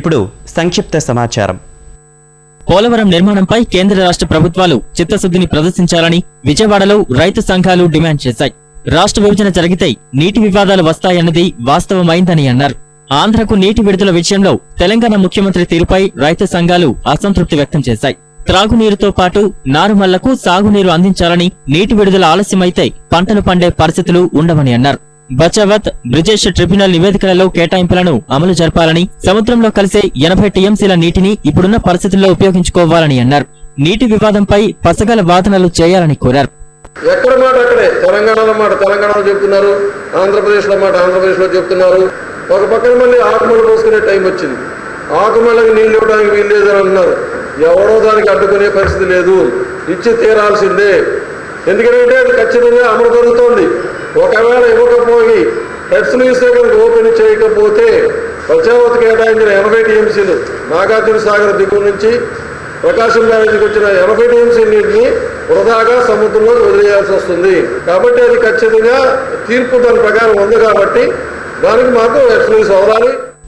ఇప్పుడు సంక్షిప్త సమాచారం. పోలవరం నిర్మాణంపై కేంద్ర రాష్ట్ర ప్రభుత్వాలు చిత్తశుద్ధిని ప్రదర్శించాలని విజయవాడలో రైతు సంఘాలు డిమాండ్ చేశాయి. రాష్ట్ర విభజన జరిగితే నీటి వివాదాలు వస్తాయన్నది వాస్తవమైందని అన్నారు. ఆంధ్రకు నీటి విడుదల విషయంలో తెలంగాణ ముఖ్యమంత్రి తీరుపై రైతు సంఘాలు అసంతృప్తి వ్యక్తం చేశాయి. త్రాగునీరుతో పాటు నారుమళ్లకు సాగునీరు అందించాలని, నీటి విడుదల ఆలస్యమైతే పంటలు పండే పరిస్థితులు ఉండవని అన్నారు. బచావత్, బ్రిజేష్ ట్రిబ్యునల్ నివేదికలలో కేటాయింపులను అమలు జరపాలని, సముద్రంలో కలిసే 80 టీఎంసీల నీటిని ఇప్పుడున్న పరిస్థితుల్లో ఉపయోగించుకోవాలని అన్నారు. నీటి వివాదంపై పసగల వాదనలు చేయాలని కోరారు. ఎక్కడ మాట అక్కడే, తెలంగాణలో మాట తెలంగాణలో చెప్తున్నారు, ఆంధ్రప్రదేశ్లో మాట ఆంధ్రప్రదేశ్లో చెప్తున్నారు. ఒక పక్కన మళ్ళీ ఆకుమళ్ళు పోసుకునే టైం వచ్చింది. ఆకుమళ్ళకి నీళ్ళు ఇవ్వడానికి వీలు లేదని అన్నారు. ఎవడో దానికి అడ్డుకునే పరిస్థితి లేదు, ఇచ్చి తీరాల్సిందే. ఎందుకంటే అది ఖచ్చితంగా అమలు జరుగుతోంది. ఒకవేళ ఇవ్వకపోయి హెడ్స్లు ఇస్తే కనుక ఓపెన్ చేయకపోతే బచావత్ కేటాయించిన 80 టీఎంసీలు నాగార్జున సాగర్ దిగువ నుంచి ప్రకాశం బ్యారేజీకి వచ్చిన 80 టీఎంసీ నీటిని వృధాగా సముద్రంలో వదిలేయాల్సి వస్తుంది. కాబట్టి అది ఖచ్చితంగా తీర్పు దాని ప్రకారం ఉంది. కాబట్టి దానికి మాకు హెడ్స్లు అవ్వాలి.